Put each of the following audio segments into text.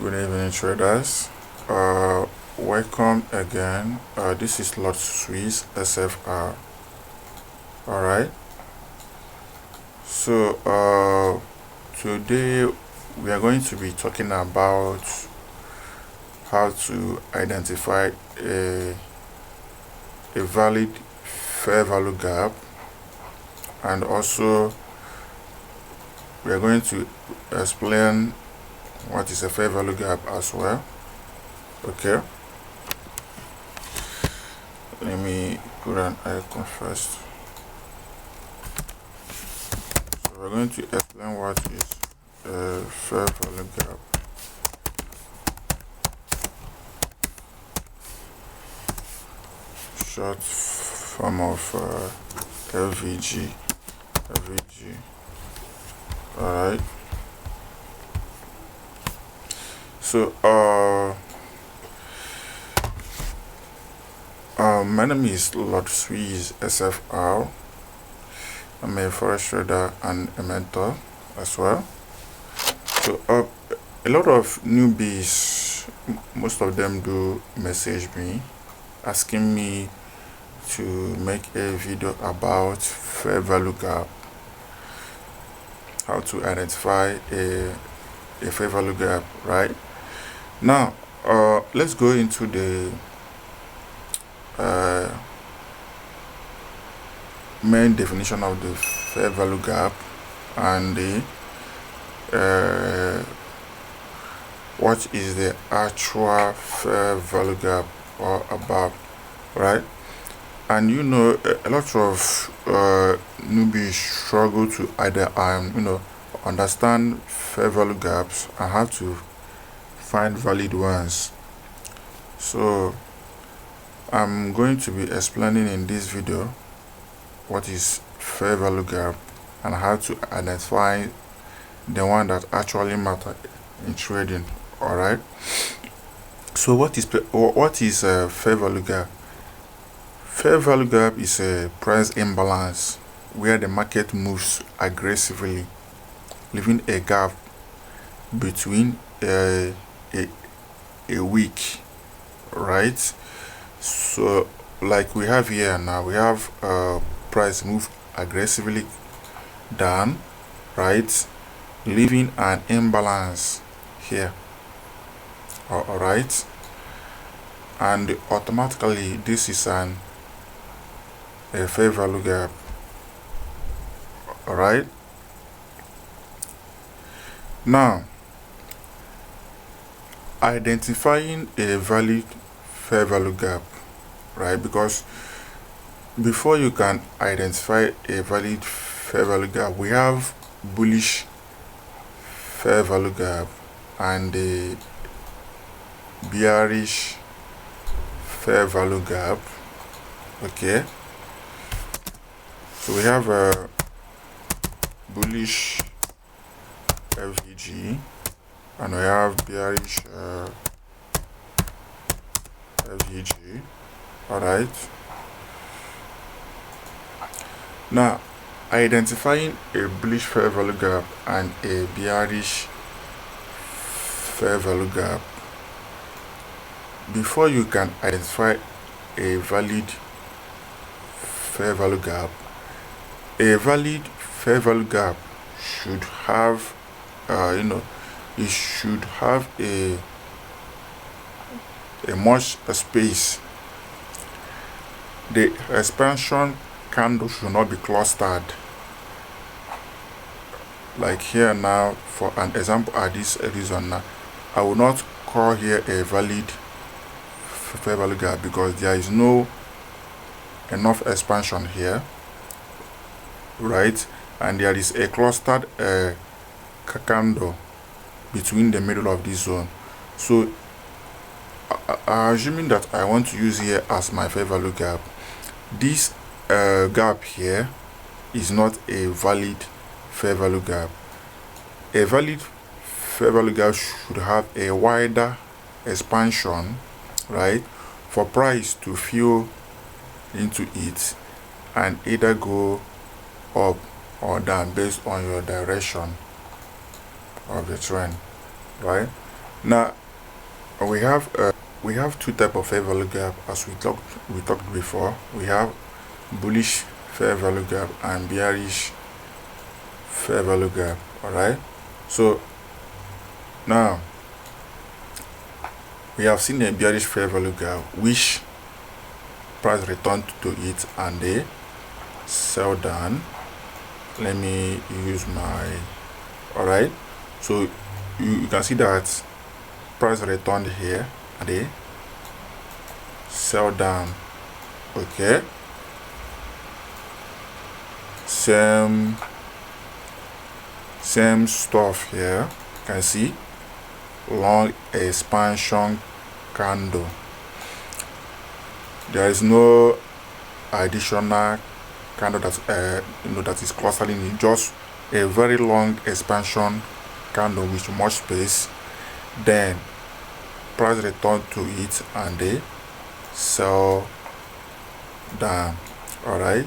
Good evening, traders. Welcome again. This is Lot Swiss SFR. All right. So today we are going to be talking about how to identify a valid fair value gap, and also we are going to explain what is a fair value gap as well. Okay, let me put an icon first. So we're going to explain what is a fair value gap. Short form of FVG. Alright. So my name is Lord Swiss SFR. I'm a forex trader and a mentor as well. So a lot of newbies, most of them do message me asking me to make a video about fair value gap, how to identify a fair value gap. Right now, let's go into the main definition of the fair value gap and the what is the actual fair value gap all about, right? And a lot of newbies struggle to either understand fair value gaps and how to find valid ones. So I'm going to be explaining in this video what is fair value gap and how to identify the one that actually matter in trading. All right. So what is fair value gap? Fair value gap is a price imbalance where the market moves aggressively, leaving a gap between a week, right? So like we have here now, we have price move aggressively down, right, leaving an imbalance here. All right, and automatically this is a fair value gap. All right, now identifying a valid fair value gap, right? Because before you can identify a valid fair value gap, we have bullish fair value gap and the bearish fair value gap. Okay, so we have a bullish FVG and we have bearish FVG. All right, now identifying a bullish fair value gap and a bearish fair value gap, before you can identify a valid fair value gap, a valid fair value gap should have it should have a much space. The expansion candle should not be clustered. Like here now, for an example, at this reason now, I will not call here a valid fair value gap because there is no enough expansion here, right? And there is a clustered candle between the middle of this zone. So assuming that I want to use here as my fair value gap, this gap here is not a valid fair value gap. A valid fair value gap should have a wider expansion, right, for price to fill into it and either go up or down based on your direction of the trend, right? Now we have two type of fair value gap, as we talked before. We have bullish fair value gap and bearish fair value gap. All right, so now we have seen a bearish fair value gap which price returned to it and they sell down. Let me use my, all right, so you can see that price returned here and they sell down. Okay, same stuff here. You can see long expansion candle. There is no additional candle that that is clustering in, just a very long expansion candle with much space. Then price return to it and they sell down. All right,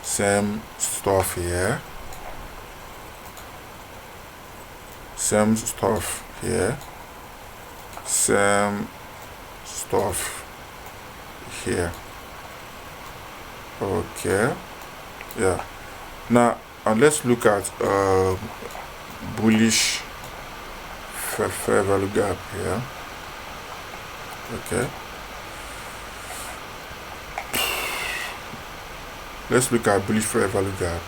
same stuff here, same stuff here, same stuff here. Okay, yeah. Now let's look at bullish fair value gap here. Okay, let's look at bullish fair value gap.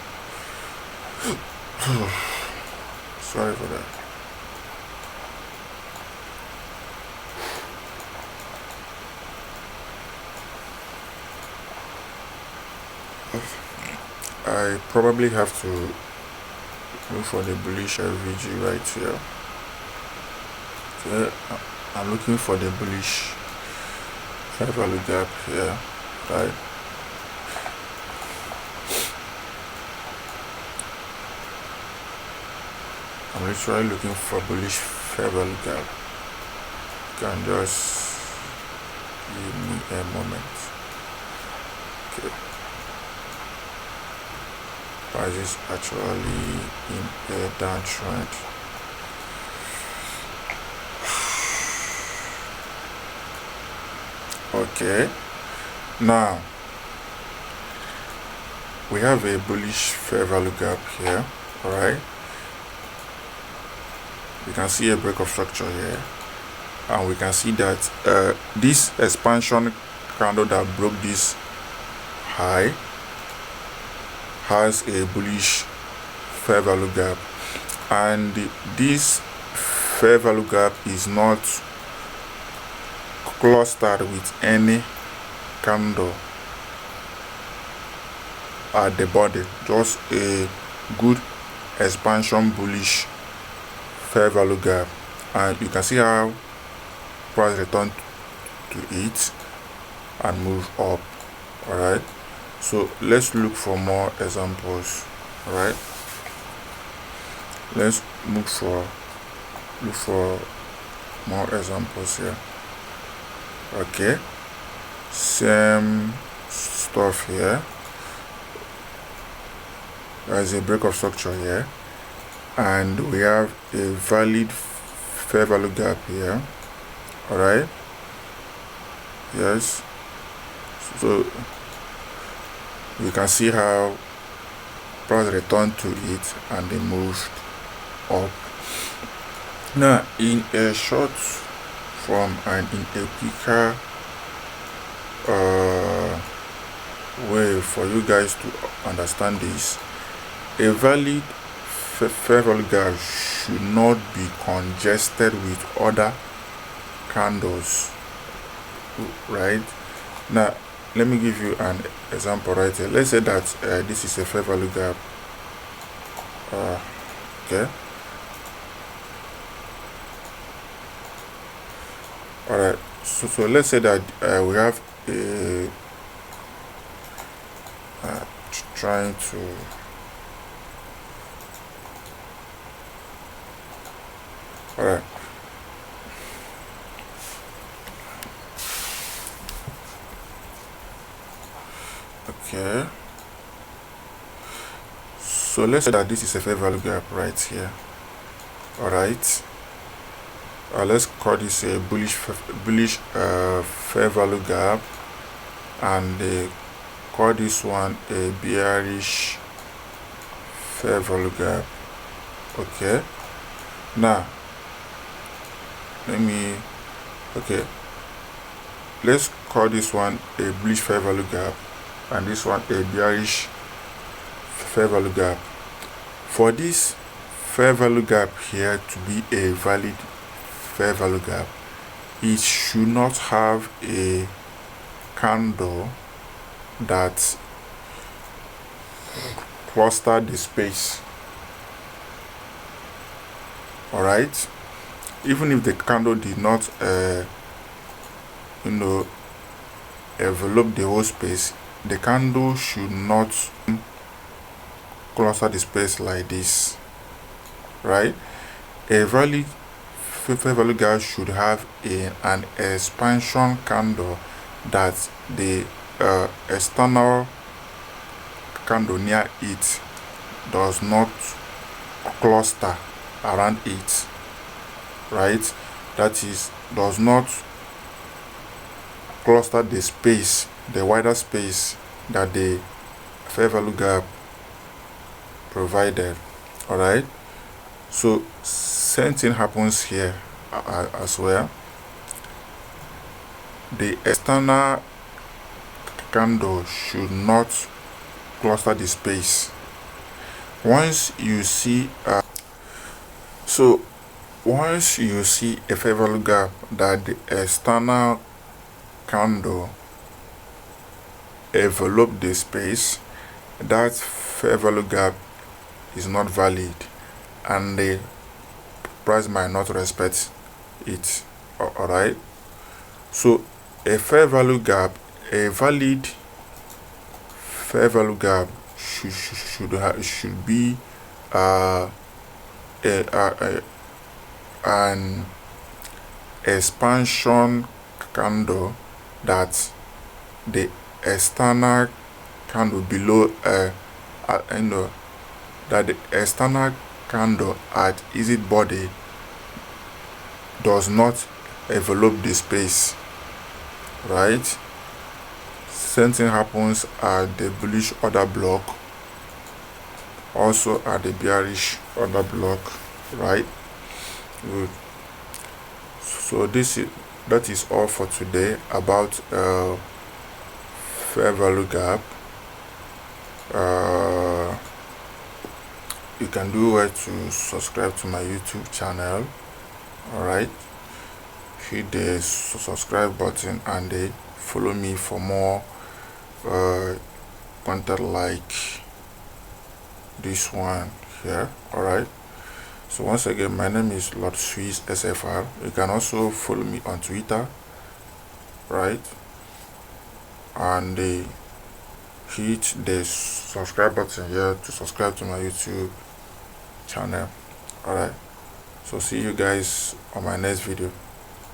Sorry for that. I probably have to look for the bullish FVG right here. Okay, I'm looking for the bullish fair value gap here, right? I'm literally looking for bullish fair value gap. You can just give me a moment. Okay. Price is actually in a downtrend. Okay, now we have a bullish fair value gap here. All right, we can see a break of structure here, and we can see that this expansion candle that broke this high has a bullish fair value gap, and this fair value gap is not clustered with any candle at the body, just a good expansion bullish fair value gap, and you can see how price returned to it and move up. All right, so let's look for more examples. All right, let's look for more examples here. Okay, same stuff here. There's a break of structure here, and we have a valid fair value gap here. All right, yes, so you can see how price returned to it and they moved up. Now in a short form and in a quicker way for you guys to understand this, a valid fair value gap should not be congested with other candles, right? Now let me give you an example right here. Let's say that this is a fair value gap. Okay, all right, so let's say that we have a trying to all right, okay, so let's say that this is a fair value gap right here. All right, let's call this a bullish fair value gap, and call this one a bearish fair value gap. Okay, now let's call this one a bullish fair value gap and this one a bearish fair value gap. For this fair value gap here to be a valid fair value gap, it should not have a candle that cluster the space. All right, even if the candle did not envelop the whole space, the candle should not cluster the space like this, right? A valid fair value gap should have an expansion candle that the external candle near it does not cluster around it, right? That is, does not cluster the space, the wider space that the fair value gap provided. All right, so same thing happens here as well. The external candle should not cluster the space. Once you see once you see a fair value gap that the external candle envelop the space, that fair value gap is not valid and the price might not respect it. All right, so a fair value gap, a valid fair value gap should be an expansion candle that the external candle below that the external candle at exit body does not envelop the space, right? Same thing happens at the bullish order block, also at the bearish order block, right? Good. So that is all for today about fair value gap. You can do well to subscribe to my YouTube channel. All right, hit the subscribe button and follow me for more content like this one here. All right, so once again, my name is Lord Swiss SFR. You can also follow me on Twitter, right? And hit the subscribe button here to subscribe to my YouTube channel. All right, so see you guys on my next video.